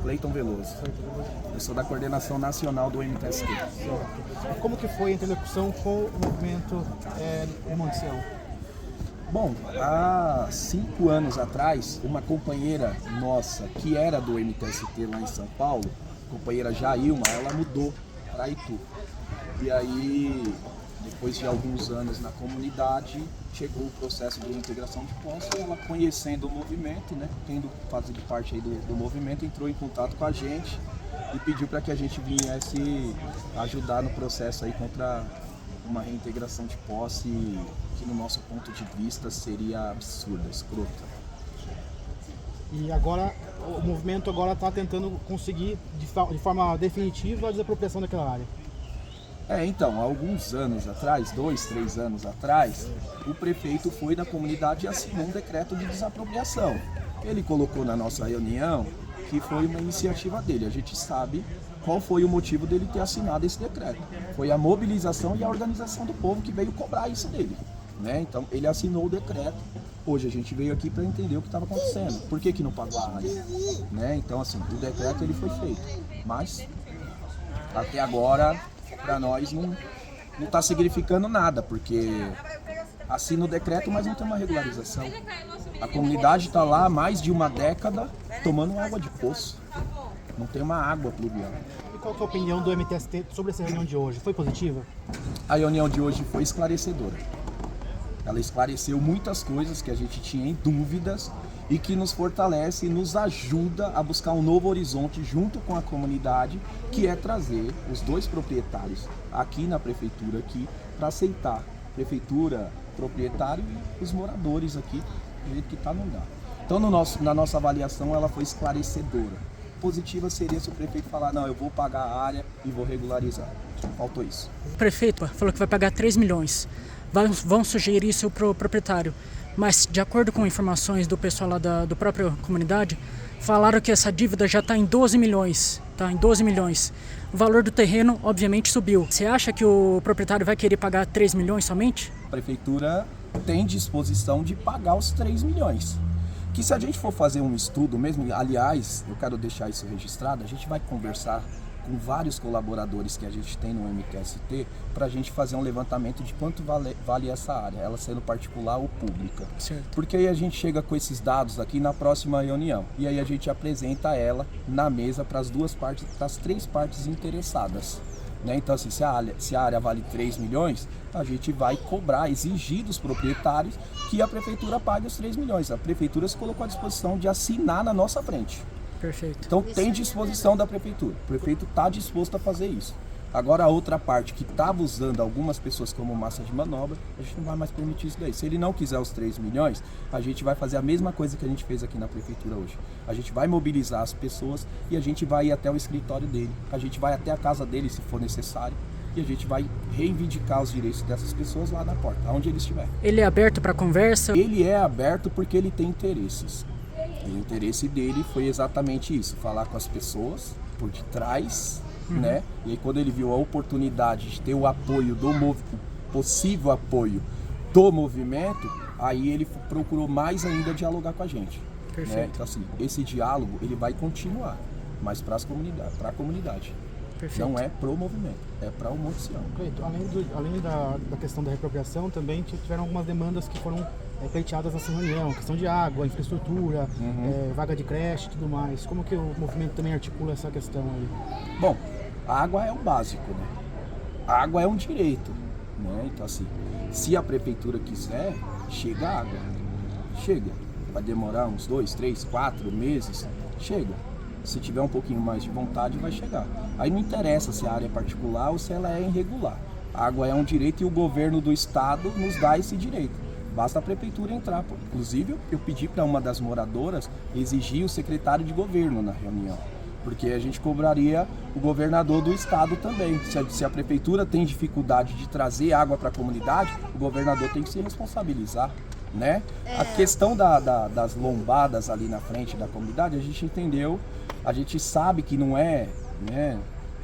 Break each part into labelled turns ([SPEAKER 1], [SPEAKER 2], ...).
[SPEAKER 1] Cleiton Veloso. Eu sou da coordenação nacional do MTST.
[SPEAKER 2] Como que foi a interlocução com o movimento em Monte Sião?
[SPEAKER 1] Bom, há 5 anos atrás, uma companheira nossa, que era do MTST lá em São Paulo, a companheira Jailma, ela mudou para Itu. E aí, depois de alguns anos na comunidade, chegou o processo de integração de posse, ela conhecendo o movimento, né, tendo fazido parte aí do movimento, entrou em contato com a gente e pediu para que a gente viesse ajudar no processo aí contra uma reintegração de posse que, no nosso ponto de vista, seria absurda, escrota.
[SPEAKER 2] E agora, o movimento agora está tentando conseguir, de forma definitiva, a desapropriação daquela área.
[SPEAKER 1] Então, há alguns anos atrás, 2, 3 anos atrás, o prefeito foi na comunidade e assinou um decreto de desapropriação. Ele colocou na nossa reunião que foi uma iniciativa dele. A gente sabe qual foi o motivo dele ter assinado esse decreto. Foi a mobilização e a organização do povo que veio cobrar isso dele, né? Então, ele assinou o decreto. Hoje a gente veio aqui para entender o que estava acontecendo. Por que não pagou a área? Né? Então, assim, o decreto ele foi feito. Mas, até agora, para nós não está significando nada, porque assina o decreto, mas não tem uma regularização. A comunidade está lá há mais de uma década tomando água de poço. Não tem uma água pluvial.
[SPEAKER 2] E qual que é a opinião do MTST sobre essa reunião de hoje? Foi positiva?
[SPEAKER 1] A reunião de hoje foi esclarecedora. Ela esclareceu muitas coisas que a gente tinha em dúvidas e que nos fortalece e nos ajuda a buscar um novo horizonte junto com a comunidade, que é trazer os dois proprietários aqui na prefeitura para aceitar. Prefeitura, proprietário e os moradores aqui, do jeito que está, não dá. Então, na nossa avaliação, ela foi esclarecedora. Positiva seria se o prefeito falar, não, eu vou pagar a área e vou regularizar. Faltou isso.
[SPEAKER 3] O prefeito falou que vai pagar 3 milhões. Vão sugerir isso para o proprietário. Mas, de acordo com informações do pessoal lá da própria comunidade, falaram que essa dívida já está em 12 milhões. Tá, em 12 milhões. O valor do terreno, obviamente, subiu. Você acha que o proprietário vai querer pagar 3 milhões somente?
[SPEAKER 1] A prefeitura tem disposição de pagar os 3 milhões. Que se a gente for fazer um estudo mesmo, aliás, eu quero deixar isso registrado, a gente vai conversar com vários colaboradores que a gente tem no MTST para a gente fazer um levantamento de quanto vale essa área, ela sendo particular ou pública.
[SPEAKER 3] Certo.
[SPEAKER 1] Porque aí a gente chega com esses dados aqui na próxima reunião e aí a gente apresenta ela na mesa para as duas partes, para as 3 partes interessadas. Né? Então, assim, se a área vale 3 milhões, a gente vai cobrar, exigir dos proprietários que a prefeitura pague os 3 milhões. A prefeitura se colocou à disposição de assinar na nossa frente.
[SPEAKER 3] Perfeito.
[SPEAKER 1] Então tem disposição da prefeitura. O prefeito está disposto a fazer isso. Agora a outra parte que estava usando algumas pessoas como massa de manobra, a gente não vai mais permitir isso daí. Se ele não quiser os 3 milhões, a gente vai fazer a mesma coisa que a gente fez aqui na prefeitura hoje. A gente vai mobilizar as pessoas e a gente vai ir até o escritório dele. A gente vai até a casa dele se for necessário. E a gente vai reivindicar os direitos dessas pessoas lá na porta, onde ele estiver.
[SPEAKER 3] Ele é aberto para conversa?
[SPEAKER 1] Ele é aberto porque ele tem interesses. E o interesse dele foi exatamente isso, falar com as pessoas por detrás, né? E aí quando ele viu a oportunidade de ter o apoio possível apoio do movimento, aí ele procurou mais ainda dialogar com a gente.
[SPEAKER 3] Perfeito.
[SPEAKER 1] Né? Então assim, esse diálogo ele vai continuar, mas para a comunidade.
[SPEAKER 3] Perfeito.
[SPEAKER 1] Não é pro movimento, é para o Monte Sião.
[SPEAKER 2] Além da questão da reapropriação, também tiveram algumas demandas que foram pleiteadas nessa reunião, questão de água, infraestrutura, vaga de creche e tudo mais. Como que o movimento também articula essa questão aí?
[SPEAKER 1] Bom, a água é o básico, né? A água é um direito, né? Então assim, se a prefeitura quiser, chega a água. Chega. Vai demorar uns 2, 3, 4 meses, chega. Se tiver um pouquinho mais de vontade, vai chegar. Aí não interessa se a área é particular ou se ela é irregular. A água é um direito e o governo do estado nos dá esse direito. Basta a prefeitura entrar. Inclusive, eu pedi para uma das moradoras exigir o secretário de governo na reunião. Porque a gente cobraria o governador do estado também. Se a prefeitura tem dificuldade de trazer água para a comunidade, o governador tem que se responsabilizar. Né? A questão das lombadas ali na frente da comunidade, a gente entendeu, a gente sabe que não é, né,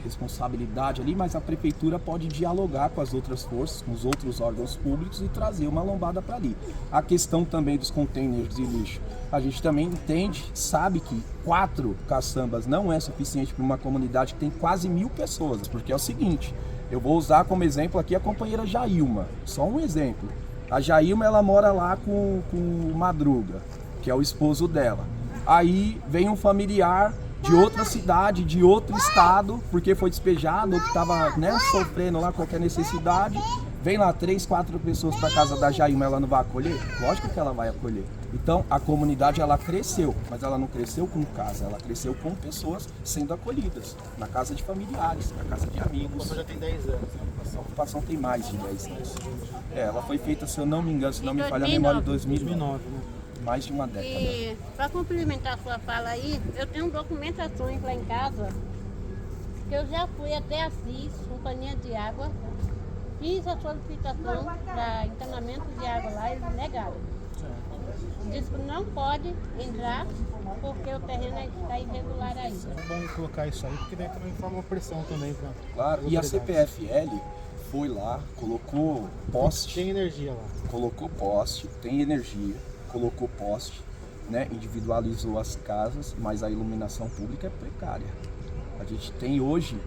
[SPEAKER 1] responsabilidade ali, mas a prefeitura pode dialogar com as outras forças, com os outros órgãos públicos e trazer uma lombada para ali. A questão também dos containers de lixo, a gente também entende, sabe que 4 caçambas não é suficiente para uma comunidade que tem quase 1000 pessoas, porque é o seguinte, eu vou usar como exemplo aqui a companheira Jailma, só um exemplo. A Jailma, ela mora lá com o Madruga, que é o esposo dela. Aí vem um familiar de outra cidade, de outro estado, porque foi despejado ou que estava, né, sofrendo lá qualquer necessidade. Vem lá 3, 4 pessoas para casa da Jailma, ela não vai acolher? Lógico que ela vai acolher. Então a comunidade, ela cresceu, mas ela não cresceu com casa, ela cresceu com pessoas sendo acolhidas, na casa de familiares, na casa de amigos.
[SPEAKER 2] Você já tem 10 anos, né?
[SPEAKER 1] A ocupação tem mais de 10 anos. Ela foi feita, se eu não me engano, se não me falha a memória, em 2009, né? Mais de uma década.
[SPEAKER 4] E para complementar a sua fala aí, eu tenho documentações lá em casa, que eu já fui até Assis, companhia de água, fiz a solicitação para encanamento de água lá e eles negaram. Diz que não pode entrar porque o terreno está irregular ainda.
[SPEAKER 2] É bom colocar isso aí, porque daí também forma uma pressão também para.
[SPEAKER 1] Claro, e a CPFL foi lá, colocou poste.
[SPEAKER 2] Tem energia lá.
[SPEAKER 1] Colocou poste, tem energia, colocou poste, né? Individualizou as casas, mas a iluminação pública é precária. A gente tem hoje,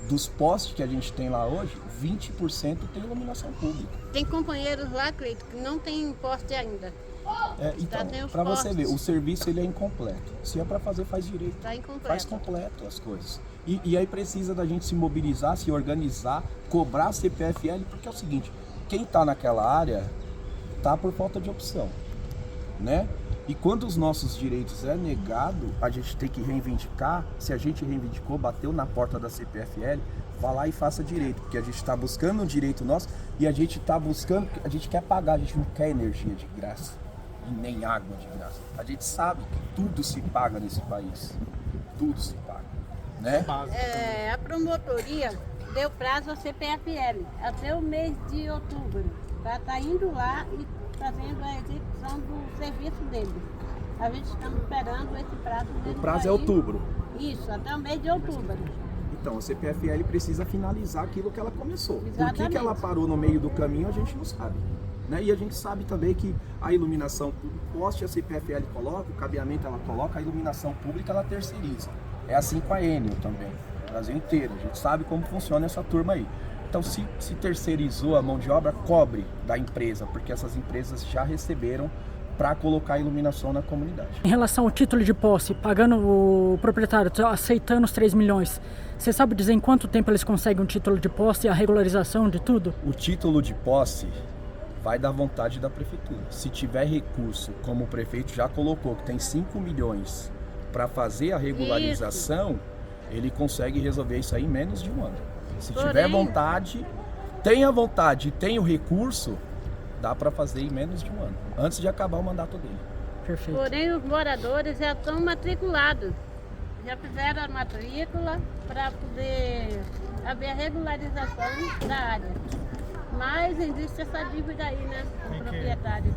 [SPEAKER 1] dos postes que a gente tem lá hoje, 20% tem iluminação pública.
[SPEAKER 4] Tem companheiros lá, Cleito, que não tem poste ainda.
[SPEAKER 1] Então,
[SPEAKER 4] tem os
[SPEAKER 1] para você ver,
[SPEAKER 4] postes.
[SPEAKER 1] o serviço ele é incompleto. Se é para fazer, faz direito.
[SPEAKER 4] Está incompleto.
[SPEAKER 1] Faz completo as coisas. E aí precisa da gente se mobilizar, se organizar, cobrar a CPFL, porque é o seguinte, quem está naquela área está por falta de opção, né? E quando os nossos direitos é negado, a gente tem que reivindicar. Se a gente reivindicou, bateu na porta da CPFL, vá lá e faça direito, porque a gente está buscando um direito nosso e a gente está buscando, a gente quer pagar, a gente não quer energia de graça e nem água de graça. A gente sabe que tudo se paga nesse país, tudo se paga, né?
[SPEAKER 4] A promotoria deu prazo à CPFL até o mês de outubro para estar indo lá e fazendo a execução do serviço deles. A gente está esperando esse prazo deles.
[SPEAKER 1] O prazo é outubro.
[SPEAKER 4] Isso, até o mês de outubro.
[SPEAKER 1] Então, a CPFL precisa finalizar aquilo que ela começou. Por que
[SPEAKER 4] Exatamente.
[SPEAKER 1] ela parou no meio do caminho, a gente não sabe. Né? E a gente sabe também que a iluminação pública, o poste a CPFL coloca, o cabeamento ela coloca, a iluminação pública ela terceiriza. É assim com a Enel também, o Brasil inteiro. A gente sabe como funciona essa turma aí. Então, se terceirizou a mão de obra, cobre da empresa, porque essas empresas já receberam para colocar iluminação na comunidade.
[SPEAKER 3] Em relação ao título de posse, pagando o proprietário, aceitando os 3 milhões, você sabe dizer em quanto tempo eles conseguem um título de posse e a regularização de tudo?
[SPEAKER 1] O título de posse vai da vontade da prefeitura. Se tiver recurso, como o prefeito já colocou, que tem 5 milhões para fazer a regularização, ele consegue resolver isso aí em menos de um ano. Se tiver vontade, tenha vontade e tenha o recurso, dá para fazer em menos de um ano, antes de acabar o mandato dele.
[SPEAKER 3] Perfeito.
[SPEAKER 4] Porém, os moradores já estão matriculados. Já fizeram a matrícula para poder haver a regularização da área. Mas existe essa dívida aí, né, do proprietário.